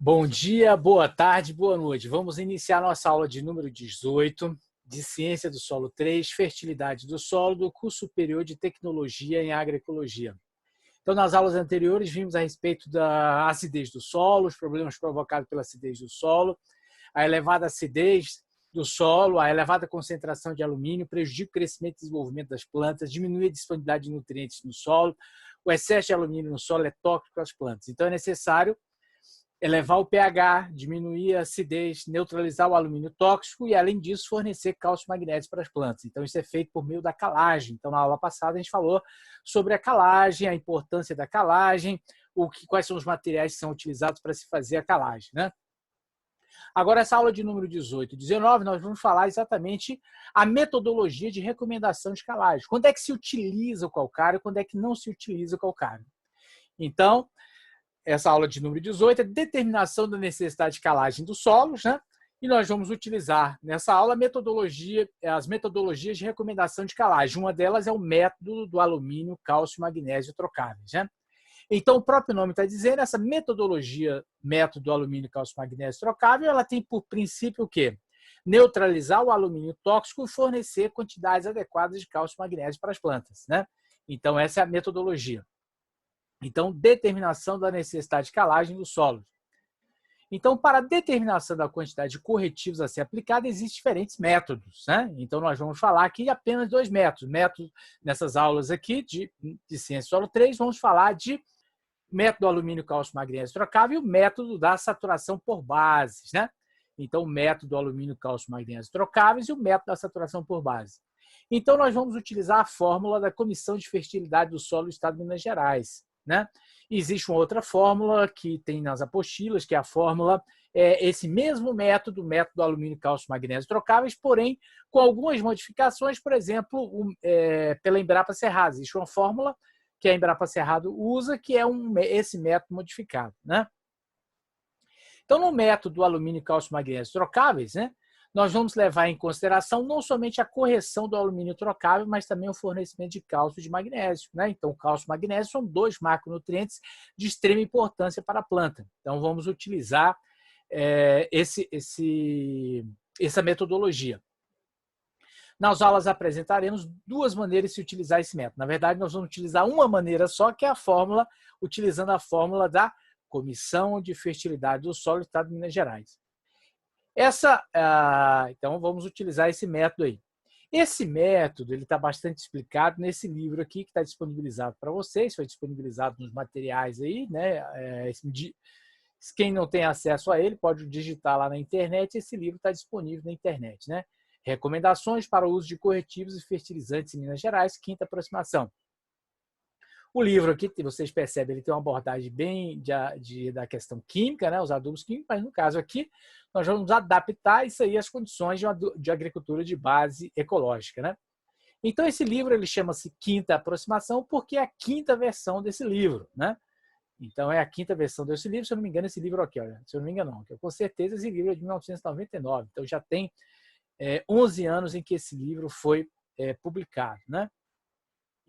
Bom dia, boa tarde, boa noite. Vamos iniciar nossa aula de número 18, de Ciência do Solo 3, Fertilidade do Solo, do curso superior de Tecnologia em Agroecologia. Então, nas aulas anteriores, vimos a respeito da acidez do solo, os problemas provocados pela acidez do solo, a elevada acidez do solo, a elevada concentração de alumínio prejudica o crescimento e desenvolvimento das plantas, diminui a disponibilidade de nutrientes no solo, o excesso de alumínio no solo é tóxico para as plantas. Então, é necessário elevar o pH, diminuir a acidez, neutralizar o alumínio tóxico e, além disso, fornecer cálcio e magnésio para as plantas. Então, isso é feito por meio da calagem. Então, na aula passada, a gente falou sobre a calagem, a importância da calagem, quais são os materiais que são utilizados para se fazer a calagem, né? Agora, essa aula de número 18 e 19, nós vamos falar exatamente a metodologia de recomendação de calagem. Quando é que se utiliza o calcário, quando é que não se utiliza o calcário. Então, essa aula de número 18 é determinação da necessidade de calagem dos solos, né? E nós vamos utilizar nessa aula as metodologias de recomendação de calagem. Uma delas é o método do alumínio, cálcio e magnésio trocáveis, né? Então, o próprio nome está dizendo, essa metodologia, método do alumínio, cálcio e magnésio trocável, ela tem por princípio o quê? Neutralizar o alumínio tóxico e fornecer quantidades adequadas de cálcio e magnésio para as plantas, né? Então, essa é a metodologia. Então, determinação da necessidade de calagem dos solos. Então, para a determinação da quantidade de corretivos a ser aplicada, existem diferentes métodos, né? Então, nós vamos falar aqui apenas dois métodos. Nessas aulas aqui de Ciência do Solo 3, vamos falar de método alumínio, cálcio, magnésio trocável e o método da saturação por bases, né? Então, o método alumínio, cálcio, magnésio trocáveis e o método da saturação por base. Então, nós vamos utilizar a fórmula da Comissão de Fertilidade do Solo do Estado de Minas Gerais, né? Existe uma outra fórmula que tem nas apostilas, que é a fórmula, esse mesmo método, o método do alumínio, cálcio, magnésio trocáveis, porém com algumas modificações, por exemplo, pela Embrapa Cerrado. Existe uma fórmula que a Embrapa Cerrado usa, que é esse método modificado, né? Então, no método do alumínio, cálcio, magnésio trocáveis, né, nós vamos levar em consideração não somente a correção do alumínio trocável, mas também o fornecimento de cálcio e de magnésio, né? Então, cálcio e magnésio são dois macronutrientes de extrema importância para a planta. Então, vamos utilizar essa metodologia. Nas aulas apresentaremos duas maneiras de se utilizar esse método. Na verdade, nós vamos utilizar uma maneira só, que é a fórmula, utilizando a fórmula da Comissão de Fertilidade do Solo do Estado de Minas Gerais. Então, vamos utilizar esse método aí. Esse método está bastante explicado nesse livro aqui, que está disponibilizado para vocês, foi disponibilizado nos materiais aí, né? Quem não tem acesso a ele pode digitar lá na internet, esse livro está disponível na internet, né? Recomendações para o uso de corretivos e fertilizantes em Minas Gerais, quinta aproximação. O livro aqui, vocês percebem, ele tem uma abordagem bem da questão química, né, os adubos químicos, mas no caso aqui, nós vamos adaptar isso aí às condições de agricultura de base ecológica, né? Então, esse livro ele chama-se Quinta Aproximação porque é a quinta versão desse livro, né? Então, é a quinta versão desse livro, se eu não me engano, esse livro aqui, olha, se eu não me engano, não, com certeza esse livro é de 1999, então já tem 11 anos em que esse livro foi publicado, né?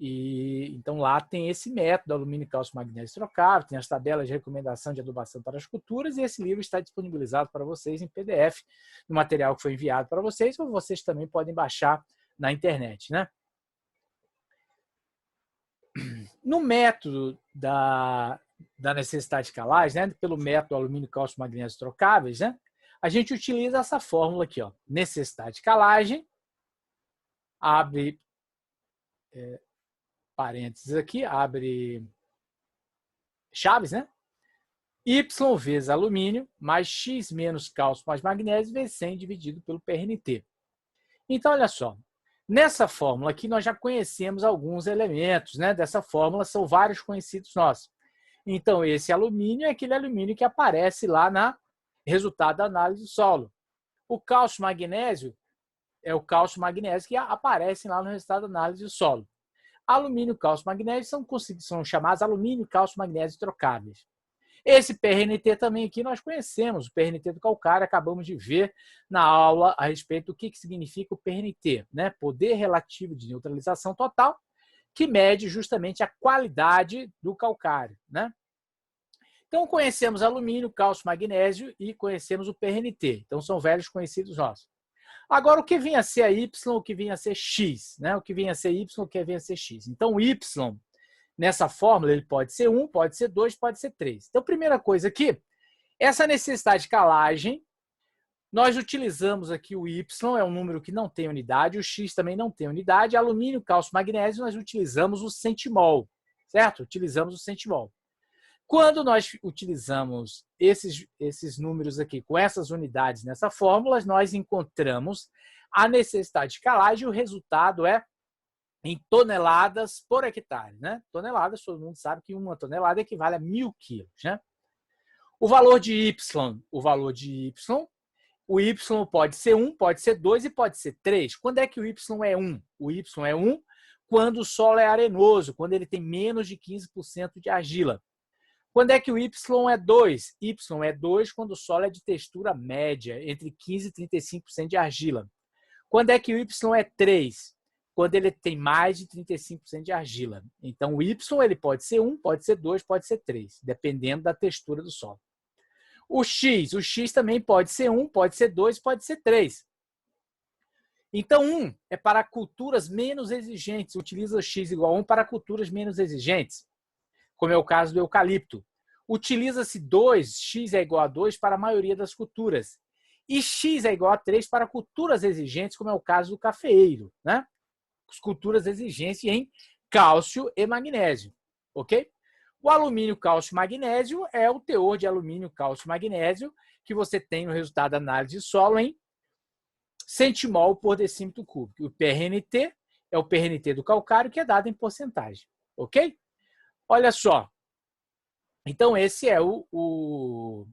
E, então, lá tem esse método, alumínio, cálcio, magnésio trocável, tem as tabelas de recomendação de adubação para as culturas, e esse livro está disponibilizado para vocês em PDF, no material que foi enviado para vocês, ou vocês também podem baixar na internet, né? No método da necessidade de calagem, né, pelo método alumínio, cálcio, magnésio trocáveis, né, a gente utiliza essa fórmula aqui, ó, necessidade de calagem, abre parênteses aqui, abre chaves, né? Y vezes alumínio mais X menos cálcio mais magnésio vezes 100 dividido pelo PRNT. Então, olha só. Nessa fórmula aqui, nós já conhecemos alguns elementos, né? Dessa fórmula, são vários conhecidos nossos. Então, esse alumínio é aquele alumínio que aparece lá na resultado da análise do solo. O cálcio e magnésio é o cálcio e magnésio que aparecem lá no resultado da análise do solo. Alumínio, cálcio e magnésio são chamados alumínio, cálcio e magnésio trocáveis. Esse PRNT também aqui nós conhecemos, o PRNT do calcário, acabamos de ver na aula a respeito do que significa o PRNT, né? Poder relativo de neutralização total, que mede justamente a qualidade do calcário, né? Então, conhecemos alumínio, cálcio, magnésio e conhecemos o PRNT. Então, são velhos conhecidos nossos. Agora, o que vinha a ser a Y, o que vinha a ser X, né? O que vinha a ser Y, o que vinha a ser X. Então, o Y, nessa fórmula, ele pode ser 1, pode ser 2, pode ser 3. Então, primeira coisa aqui, essa necessidade de calagem, nós utilizamos aqui o Y, é um número que não tem unidade, o X também não tem unidade, alumínio, cálcio, magnésio, nós utilizamos o centimol, certo? Utilizamos o centimol. Quando nós utilizamos esses números aqui com essas unidades nessa fórmula, nós encontramos a necessidade de calagem e o resultado é em toneladas por hectare, né? Toneladas, todo mundo sabe que uma tonelada equivale a 1.000 quilos, né? O valor de Y, o Y pode ser 1, pode ser 2 e pode ser 3. Quando é que o Y é 1? O Y é 1 quando o solo é arenoso, quando ele tem menos de 15% de argila. Quando é que o Y é 2? Y é 2 quando o solo é de textura média, entre 15% e 35% de argila. Quando é que o Y é 3? Quando ele tem mais de 35% de argila. Então, o Y ele pode ser 1, pode ser 2, pode ser 3, dependendo da textura do solo. O X também pode ser 1, pode ser 2, pode ser 3. Então, 1 é para culturas menos exigentes. Utiliza o X igual a 1 para culturas menos exigentes, como é o caso do eucalipto. Utiliza-se 2, X é igual a 2 para a maioria das culturas. E X é igual a 3 para culturas exigentes, como é o caso do cafeeiro, né? As culturas exigentes em cálcio e magnésio, ok? O alumínio, cálcio e magnésio é o teor de alumínio, cálcio e magnésio que você tem no resultado da análise de solo em centimol por decímetro cúbico. O PRNT é o PRNT do calcário, que é dado em porcentagem, ok? Olha só. Então, esse é o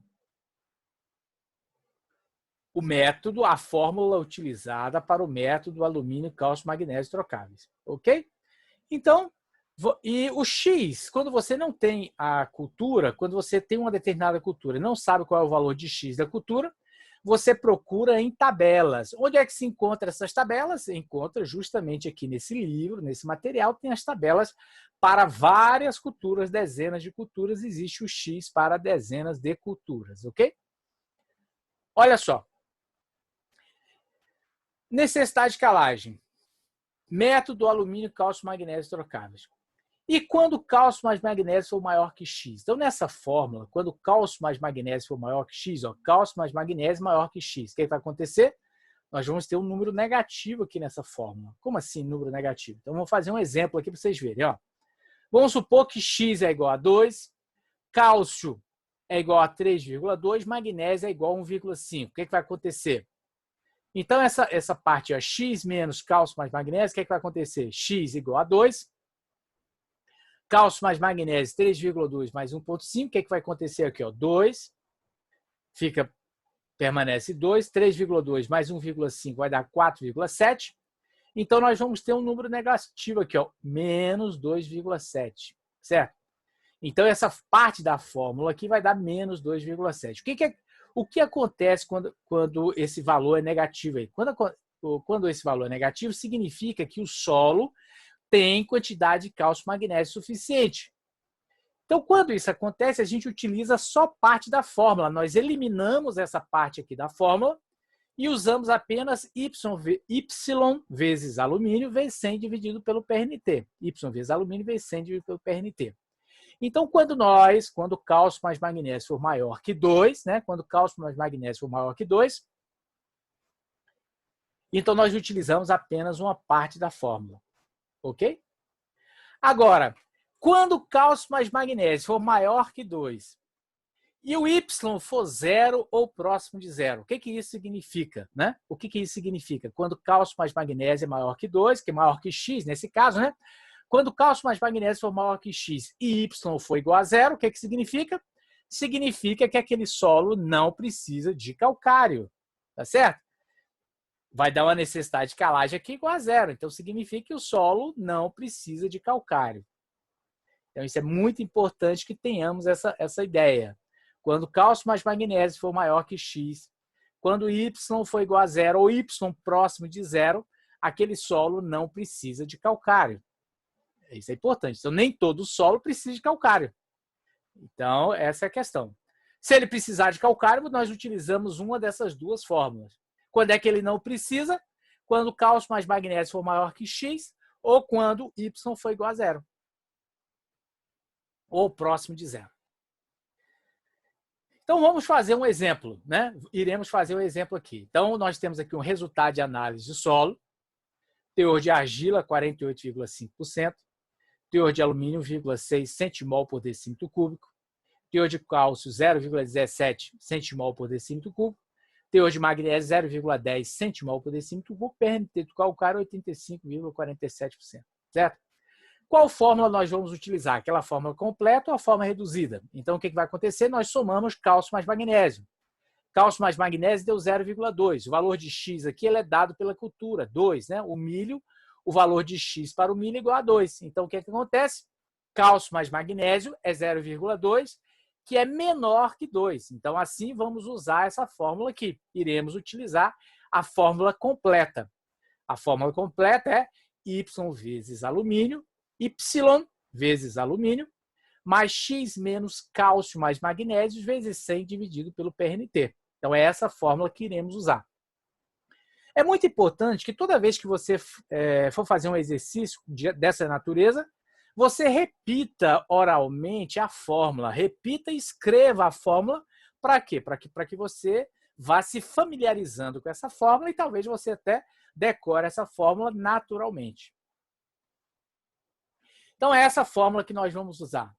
método, a fórmula utilizada para o método alumínio, cálcio, magnésio trocáveis. Ok? Então, e o X, quando você não tem a cultura, quando você tem uma determinada cultura e não sabe qual é o valor de X da cultura, você procura em tabelas. Onde é que se encontra essas tabelas? Se encontra justamente aqui nesse livro, nesse material, tem as tabelas para várias culturas, dezenas de culturas, existe o X para dezenas de culturas, ok? Olha só. Necessidade de calagem. Método alumínio, cálcio, magnésio trocáveis. E quando cálcio mais magnésio for maior que X? Então, nessa fórmula, quando cálcio mais magnésio for maior que X, ó, cálcio mais magnésio maior que X, o que vai acontecer? Nós vamos ter um número negativo aqui nessa fórmula. Como assim número negativo? Então, vamos fazer um exemplo aqui para vocês verem. Ó. Vamos supor que X é igual a 2, cálcio é igual a 3,2, magnésio é igual a 1,5. O que vai acontecer? Então, essa parte é X menos cálcio mais magnésio, o que vai acontecer? X igual a 2, cálcio mais magnésio 3,2 mais 1,5, o que vai acontecer aqui? Ó? 2, permanece 2, 3,2 mais 1,5 vai dar 4,7. Então, nós vamos ter um número negativo aqui, ó, menos 2,7, certo? Então, essa parte da fórmula aqui vai dar menos 2,7. O que acontece quando esse valor é negativo? Aí? Quando esse valor é negativo, significa que o solo tem quantidade de cálcio e magnésio suficiente. Então, quando isso acontece, a gente utiliza só parte da fórmula. Nós eliminamos essa parte aqui da fórmula e usamos apenas Y vezes alumínio vezes 100 dividido pelo PRNT. Y vezes alumínio vezes 100 dividido pelo PRNT. Então, quando cálcio mais magnésio for maior que 2, né? Quando cálcio mais magnésio for maior que 2, então nós utilizamos apenas uma parte da fórmula. Ok? Agora, quando cálcio mais magnésio for maior que 2 e o Y for 0 ou próximo de 0, o que isso significa? Né? O que isso significa? Quando cálcio mais magnésio é maior que 2, que é maior que X, nesse caso, né? Quando cálcio mais magnésio for maior que X e Y for igual a 0, o que significa? Significa que aquele solo não precisa de calcário, tá certo? Vai dar uma necessidade de calagem aqui igual a 0. Então, significa que o solo não precisa de calcário. Então, isso é muito importante que tenhamos essa ideia. Quando cálcio mais magnésio for maior que X, quando Y for igual a 0 ou Y próximo de 0, aquele solo não precisa de calcário. Isso é importante. Então, nem todo solo precisa de calcário. Então, essa é a questão. Se ele precisar de calcário, nós utilizamos uma dessas duas fórmulas. Quando é que ele não precisa? Quando cálcio mais magnésio for maior que X ou quando Y for igual a zero. Ou próximo de zero. Então, vamos fazer um exemplo, né? Iremos fazer um exemplo aqui. Então, nós temos aqui um resultado de análise de solo. Teor de argila, 48,5%. Teor de alumínio, 0,6 centimol por decímetro cúbico. Teor de cálcio, 0,17 centimol por decímetro cúbico. Teor de magnésio, 0,10 centimol por decímetro cúbico. PRMT do calcário, 85,47%. Certo? Qual fórmula nós vamos utilizar? Aquela fórmula completa ou a fórmula reduzida? Então, o que vai acontecer? Nós somamos cálcio mais magnésio. Cálcio mais magnésio deu 0,2. O valor de X aqui ele é dado pela cultura, 2. Né? O milho, o valor de X para o milho é igual a 2. Então, o que acontece? Cálcio mais magnésio é 0,2, que é menor que 2. Então, assim, vamos usar essa fórmula aqui. Iremos utilizar a fórmula completa. A fórmula completa é Y vezes alumínio, Y vezes alumínio, mais X menos cálcio mais magnésio vezes 100 dividido pelo PRNT. Então, é essa fórmula que iremos usar. É muito importante que toda vez que você for fazer um exercício dessa natureza, você repita oralmente a fórmula, repita e escreva a fórmula. Para quê? Para que você vá se familiarizando com essa fórmula e talvez você até decore essa fórmula naturalmente. Então, é essa fórmula que nós vamos usar.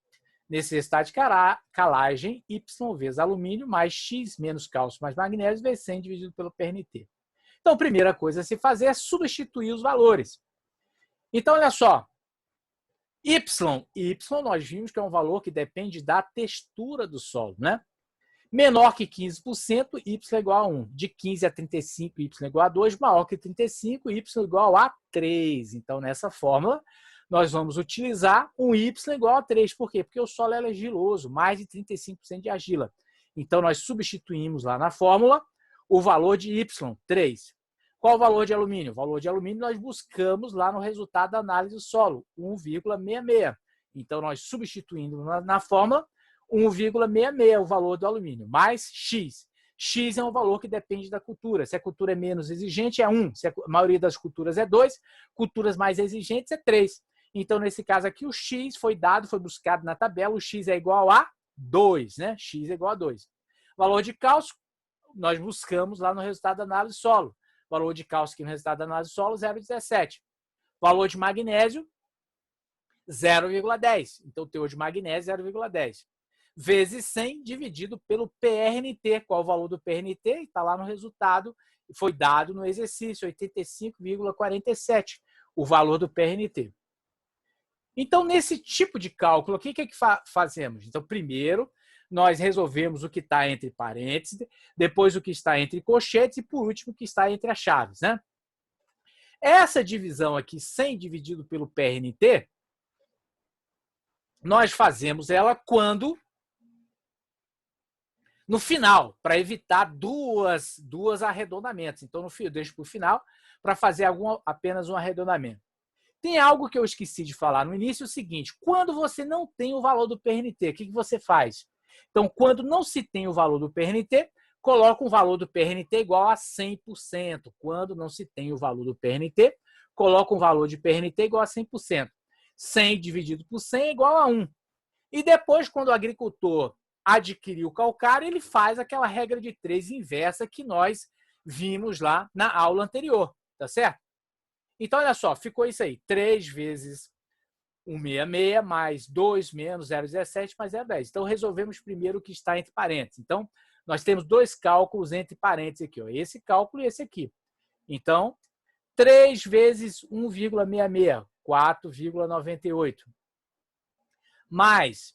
Necessidade de calagem, Y vezes alumínio, mais X menos cálcio mais magnésio, vezes 100 dividido pelo PRNT. Então, a primeira coisa a se fazer é substituir os valores. Então, olha só. Y nós vimos que é um valor que depende da textura do solo, né? Menor que 15%, Y é igual a 1. De 15 a 35, Y é igual a 2. Maior que 35, Y é igual a 3. Então, nessa fórmula, nós vamos utilizar um Y igual a 3. Por quê? Porque o solo é argiloso, mais de 35% de argila. Então, nós substituímos lá na fórmula o valor de Y, 3. Qual o valor de alumínio? O valor de alumínio nós buscamos lá no resultado da análise do solo, 1,66. Então, nós substituindo na fórmula, 1,66 o valor do alumínio, mais X. X é um valor que depende da cultura. Se a cultura é menos exigente, é 1. Se a maioria das culturas é 2, culturas mais exigentes é 3. Então, nesse caso aqui, o X foi dado, foi buscado na tabela, o X é igual a 2, né? X é igual a 2. Valor de cálcio, nós buscamos lá no resultado da análise solo. Valor de cálcio aqui no resultado da análise solo, 0,17. Valor de magnésio, 0,10. Então, o teor de magnésio, 0,10. Vezes 100 dividido pelo PRNT. Qual o valor do PRNT? Está lá no resultado, foi dado no exercício, 85,47. O valor do PRNT. Então, nesse tipo de cálculo, o que fazemos? Então, primeiro, nós resolvemos o que está entre parênteses, depois o que está entre colchetes e, por último, o que está entre as chaves. Né? Essa divisão aqui, 100 dividido pelo PRNT, nós fazemos ela quando, no final, para evitar duas arredondamentos. Então, eu deixo para o final para fazer apenas um arredondamento. Tem algo que eu esqueci de falar no início, é o seguinte, quando você não tem o valor do PRNT, o que você faz? Então, quando não se tem o valor do PRNT, coloca o valor do PRNT igual a 100%. Quando não se tem o valor do PRNT, coloca o valor de PRNT igual a 100%. 100 dividido por 100 é igual a 1. E depois, quando o agricultor adquirir o calcário, ele faz aquela regra de 3 inversa que nós vimos lá na aula anterior, tá certo? Então, olha só, ficou isso aí. 3 vezes 166 mais 2 menos 0,17 mais 0,10. Então, resolvemos primeiro o que está entre parênteses. Então, nós temos dois cálculos entre parênteses aqui. Ó. Esse cálculo e esse aqui. Então, 3 vezes 1,66, 4,98. Mais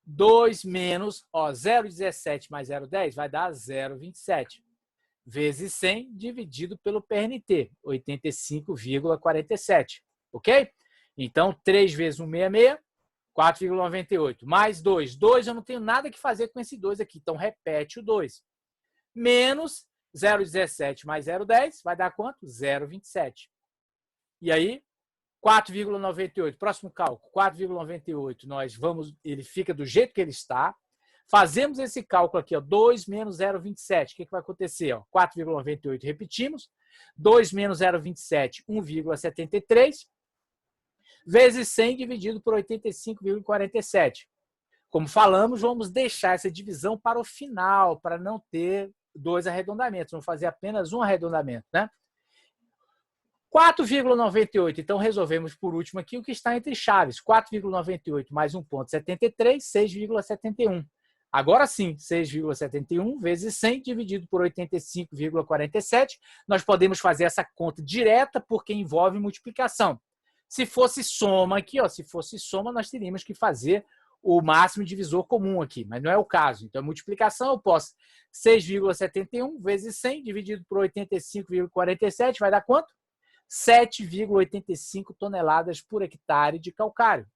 2 menos 0,17 mais 0,10 vai dar 0,27. Vezes 100 dividido pelo PRNT, 85,47. Ok? Então, 3 vezes 166, 4,98. Mais 2. 2 eu não tenho nada que fazer com esse 2 aqui. Então, repete o 2. Menos 0,17 mais 0,10 vai dar quanto? 0,27. E aí, 4,98. Próximo cálculo, 4,98. Ele fica do jeito que ele está. Fazemos esse cálculo aqui, ó, 2 menos 0,27. O que vai acontecer? 4,98, repetimos. 2 menos 0,27, 1,73. Vezes 100 dividido por 85,47. Como falamos, vamos deixar essa divisão para o final, para não ter dois arredondamentos. Vamos fazer apenas um arredondamento, né? 4,98. Então, resolvemos por último aqui o que está entre chaves. 4,98 mais 1,73, 6,71. Agora sim, 6,71 vezes 100 dividido por 85,47. Nós podemos fazer essa conta direta porque envolve multiplicação. Se fosse soma aqui, ó, se fosse soma, nós teríamos que fazer o máximo divisor comum aqui, mas não é o caso. Então, multiplicação, eu posso 6,71 vezes 100 dividido por 85,47 vai dar quanto? 7,85 toneladas por hectare de calcário.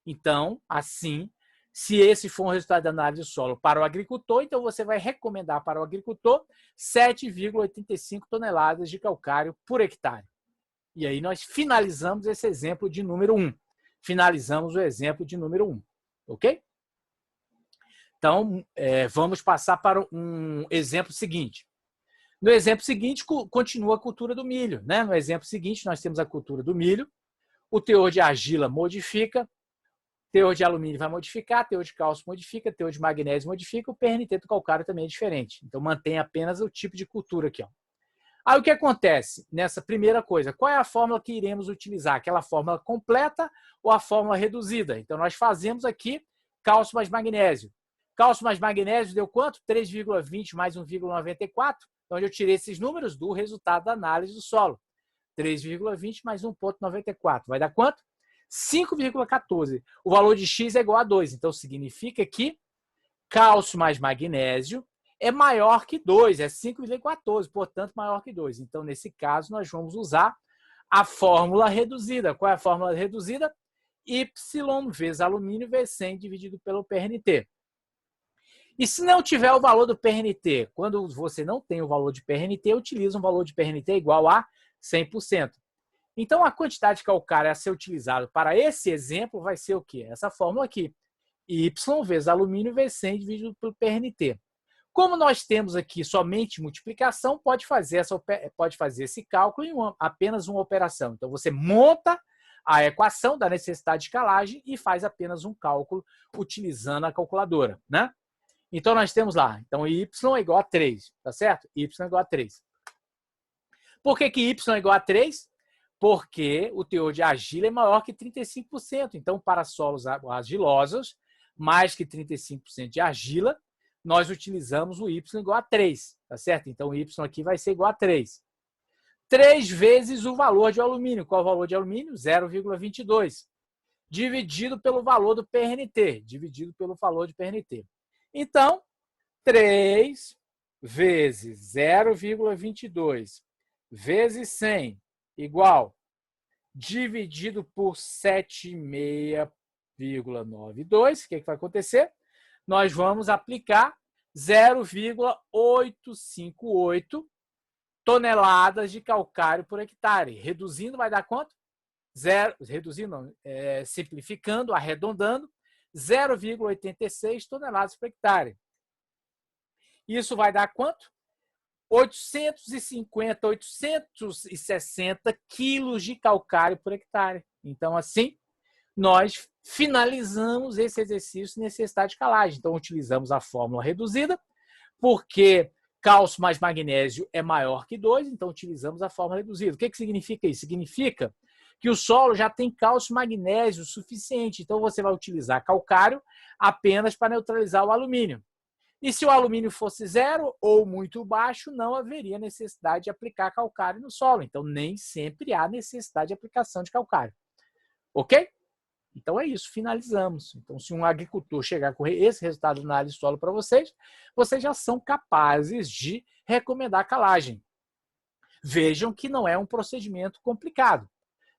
Então, assim, se esse for um resultado da análise do solo para o agricultor, então você vai recomendar para o agricultor 7,85 toneladas de calcário por hectare. E aí nós finalizamos esse exemplo de número 1. Finalizamos o exemplo de número 1. Ok? Então, vamos passar para um exemplo seguinte. No exemplo seguinte, continua a cultura do milho, né? No exemplo seguinte, nós temos a cultura do milho. O teor de argila modifica, teor de alumínio vai modificar, teor de cálcio modifica, teor de magnésio modifica, o PRNT do calcário também é diferente. Então, mantém apenas o tipo de cultura aqui, ó. Aí, o que acontece nessa primeira coisa? Qual é a fórmula que iremos utilizar? Aquela fórmula completa ou a fórmula reduzida? Então, nós fazemos aqui cálcio mais magnésio. Cálcio mais magnésio deu quanto? 3,20 mais 1,94. Então, eu tirei esses números do resultado da análise do solo. 3,20 mais 1,94. Vai dar quanto? 5,14. O valor de X é igual a 2. Então, significa que cálcio mais magnésio é maior que 2, é 5,14, portanto, maior que 2. Então, nesse caso, nós vamos usar a fórmula reduzida. Qual é a fórmula reduzida? Y vezes alumínio vezes 100 dividido pelo PRNT. E se não tiver o valor do PRNT, quando você não tem o valor de PRNT, utiliza um valor de PRNT igual a 100%. Então, a quantidade de calcário a ser utilizada para esse exemplo vai ser o quê? Essa fórmula aqui. Y vezes alumínio vezes 100 dividido pelo PRNT. Como nós temos aqui somente multiplicação, pode fazer esse cálculo em apenas uma operação. Então, você monta a equação da necessidade de escalagem e faz apenas um cálculo utilizando a calculadora, né? Então, nós temos lá, então, y é igual a 3, tá certo? Y é igual a 3. Por que y é igual a 3? Porque o teor de argila é maior que 35%. Então, para solos argilosos, mais que 35% de argila, nós utilizamos o y igual a 3, tá certo? Então, o y aqui vai ser igual a 3. 3 vezes o valor de alumínio. Qual é o valor de alumínio? 0,22. Dividido pelo valor do PRNT. Dividido pelo valor de PRNT. Então, 3 vezes 0,22 vezes 100 igual dividido por 76,92. O que vai acontecer? Nós vamos aplicar 0,858 toneladas de calcário por hectare. Reduzindo, vai dar quanto? Simplificando, arredondando, 0,86 toneladas por hectare. Isso vai dar quanto? 860 quilos de calcário por hectare. Então, assim, nós finalizamos esse exercício de necessidade de escalagem. Então, utilizamos a fórmula reduzida, porque cálcio mais magnésio é maior que 2, então utilizamos a fórmula reduzida. O que significa isso? Significa que o solo já tem cálcio e magnésio suficiente, então você vai utilizar calcário apenas para neutralizar o alumínio. E se o alumínio fosse 0 ou muito baixo, não haveria necessidade de aplicar calcário no solo. Então, nem sempre há necessidade de aplicação de calcário. Ok? Então é isso, finalizamos. Então, se um agricultor chegar com esse resultado de análise de solo para vocês, vocês já são capazes de recomendar a calagem. Vejam que não é um procedimento complicado.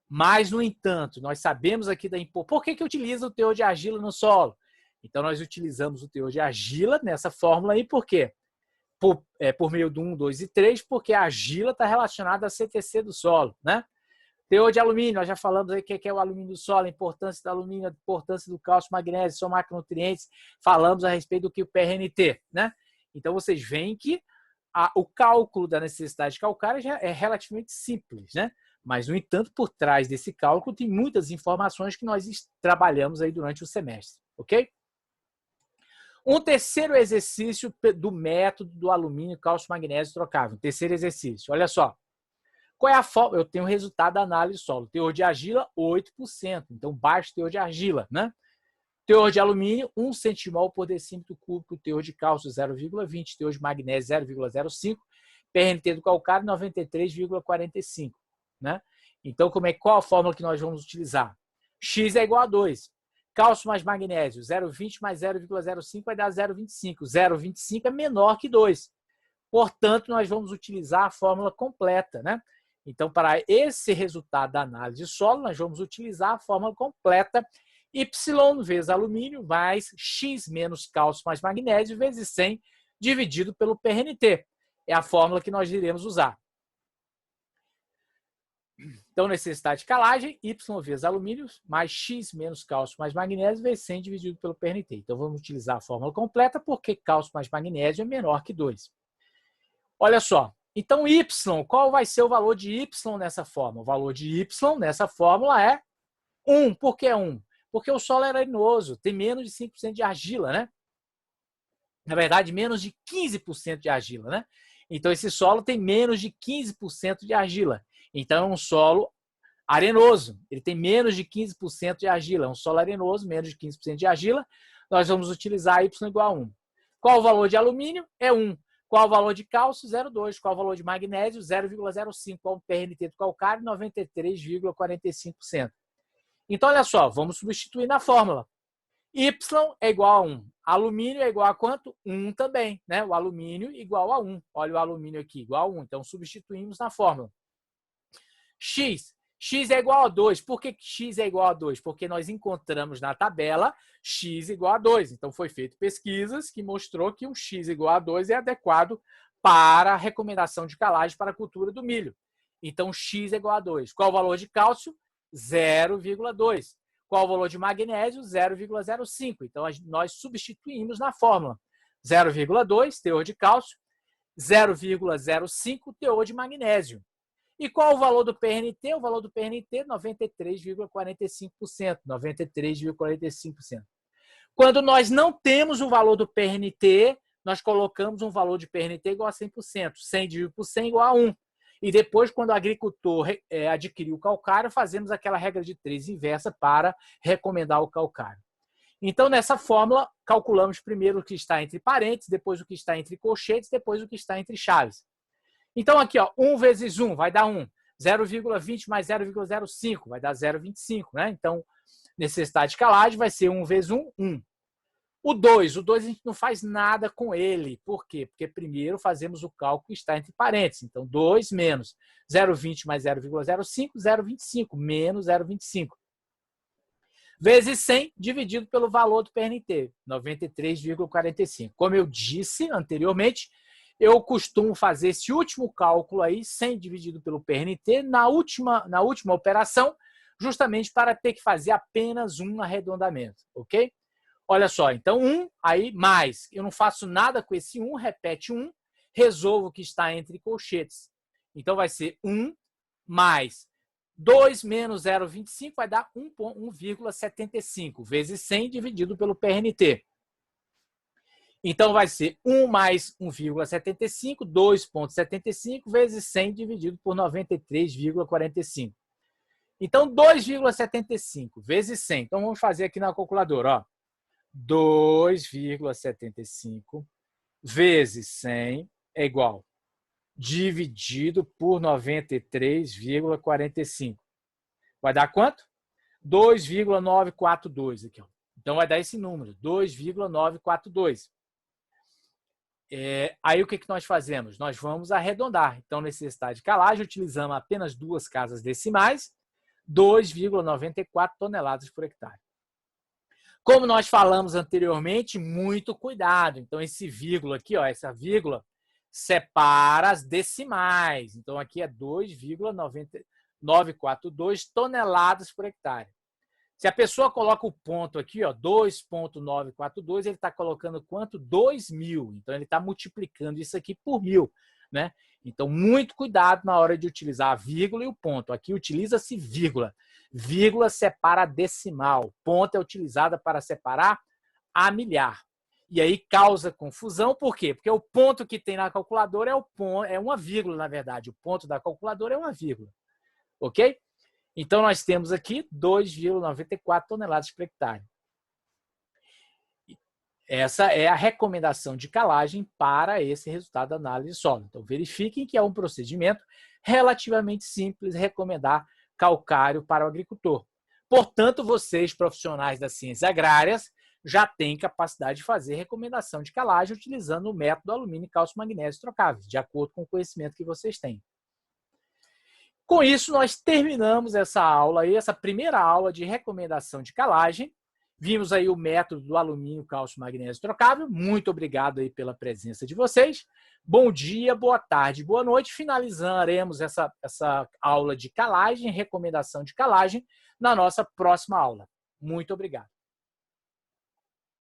Mas, no entanto, nós sabemos aqui da importância. Por que utiliza o teor de argila no solo? Então, nós utilizamos o teor de argila nessa fórmula aí, por quê? Por meio do 1, 2 e 3, porque a argila está relacionada à CTC do solo, né? Teor de alumínio, nós já falamos aí o que é o alumínio do solo, a importância do alumínio, a importância do cálcio, magnésio, são macronutrientes, falamos a respeito do que o PRNT, né? Então, vocês veem que o cálculo da necessidade calcária já é relativamente simples, né? Mas, no entanto, por trás desse cálculo tem muitas informações que nós trabalhamos aí durante o semestre, ok? Um terceiro exercício do método do alumínio, cálcio, magnésio trocável. Terceiro exercício, olha só. Qual é a forma? Eu tenho o resultado da análise solo. Teor de argila, 8%. Então, baixo teor de argila, né? Teor de alumínio, 1 centimol por decímetro cúbico. Teor de cálcio, 0,20. Teor de magnésio, 0,05. PRNT do calcário, 93,45. Né? Então, qual a fórmula que nós vamos utilizar? X é igual a 2. Cálcio mais magnésio, 0,20 mais 0,05 vai dar 0,25. 0,25 é menor que 2. Portanto, nós vamos utilizar a fórmula completa, né? Então, para esse resultado da análise de solo, nós vamos utilizar a fórmula completa Y vezes alumínio mais X menos cálcio mais magnésio vezes 100 dividido pelo PRNT. É a fórmula que nós iremos usar. Então, necessidade de calagem, Y vezes alumínio mais X menos cálcio mais magnésio vezes 100 dividido pelo PRNT. Então, vamos utilizar a fórmula completa porque cálcio mais magnésio é menor que 2. Olha só. Então, Y, qual vai ser o valor de Y nessa fórmula? O valor de Y nessa fórmula é 1. Por que 1? Porque o solo é arenoso, tem menos de 5% de argila, né? Na verdade, menos de 15% de argila, né? Então, esse solo tem menos de 15% de argila. Então, é um solo arenoso. Ele tem menos de 15% de argila. É um solo arenoso, menos de 15% de argila. Nós vamos utilizar Y igual a 1. Qual o valor de alumínio? É 1. Qual o valor de cálcio? 0,2. Qual o valor de magnésio? 0,05. Qual o PRNT do calcário? 93,45%. Então, olha só, vamos substituir na fórmula. Y é igual a 1. Alumínio é igual a quanto? 1 também, né? O alumínio igual a 1. Olha o alumínio aqui, igual a 1. Então, substituímos na fórmula. X. X é igual a 2. Por que X é igual a 2? Porque nós encontramos na tabela X igual a 2. Então, foi feito pesquisas que mostrou que um X igual a 2 é adequado para a recomendação de calagem para a cultura do milho. Então, X é igual a 2. Qual o valor de cálcio? 0,2. Qual o valor de magnésio? 0,05. Então, nós substituímos na fórmula. 0,2, teor de cálcio. 0,05, teor de magnésio. E qual o valor do PRNT? O valor do PRNT, 93,45%. 93,45%. Quando nós não temos o valor do PRNT, nós colocamos um valor de PRNT igual a 100%. 100 dividido por 100 igual a 1. E depois, quando o agricultor adquiriu o calcário, fazemos aquela regra de 3 inversa para recomendar o calcário. Então, nessa fórmula, calculamos primeiro o que está entre parênteses, depois o que está entre colchetes, depois o que está entre chaves. Então, aqui, ó, 1 vezes 1 vai dar 1. 0,20 mais 0,05 vai dar 0,25. Né? Então, necessidade de calagem vai ser 1 vezes 1, 1. O 2 a gente não faz nada com ele. Por quê? Porque primeiro fazemos o cálculo que está entre parênteses. Então, 2 menos 0,20 mais 0,05, 0,25, menos 0,25. Vezes 100 dividido pelo valor do PRNT, 93,45. Como eu disse anteriormente, eu costumo fazer esse último cálculo aí, 100 dividido pelo PRNT, na última operação, justamente para ter que fazer apenas um arredondamento, ok? Olha só, então 1, aí mais. Eu não faço nada com esse 1, repete 1, resolvo o que está entre colchetes. Então vai ser 1 mais 2 menos 0,25 vai dar 1,75 vezes 100 dividido pelo PRNT. Então, vai ser 1 mais 1,75, 2,75 vezes 100 dividido por 93,45. Então, 2,75 vezes 100. Então, vamos fazer aqui na calculadora. Ó. 2,75 vezes 100 é igual dividido por 93,45. Vai dar quanto? 2,942 aqui. Ó. Então, vai dar esse número, 2,942. Aí, o que nós fazemos? Nós vamos arredondar. Então, necessidade de calagem, utilizamos apenas 2 casas decimais, 2,94 toneladas por hectare. Como nós falamos anteriormente, muito cuidado. Então, esse vírgula aqui, ó, essa vírgula, separa as decimais. Então, aqui é 2,94 2,942 toneladas por hectare. Se a pessoa coloca o ponto aqui, ó, 2,942, ele está colocando quanto? 2.000. Então, ele está multiplicando isso aqui por 1.000, né? Então, muito cuidado na hora de utilizar a vírgula e o ponto. Aqui utiliza-se vírgula. Vírgula separa a decimal. Ponto é utilizada para separar a milhar. E aí causa confusão, por quê? Porque o ponto que tem na calculadora é uma vírgula, na verdade. O ponto da calculadora é uma vírgula. Ok? Então, nós temos aqui 2,94 toneladas por hectare. Essa é a recomendação de calagem para esse resultado da análise de solo. Então, verifiquem que é um procedimento relativamente simples recomendar calcário para o agricultor. Portanto, vocês, profissionais das ciências agrárias, já têm capacidade de fazer recomendação de calagem utilizando o método alumínio, cálcio, magnésio trocáveis, de acordo com o conhecimento que vocês têm. Com isso, nós terminamos essa aula aí, essa primeira aula de recomendação de calagem. Vimos aí o método do alumínio, cálcio, magnésio trocável. Muito obrigado aí pela presença de vocês. Bom dia, boa tarde, boa noite. Finalizaremos essa aula de calagem, recomendação de calagem, na nossa próxima aula. Muito obrigado.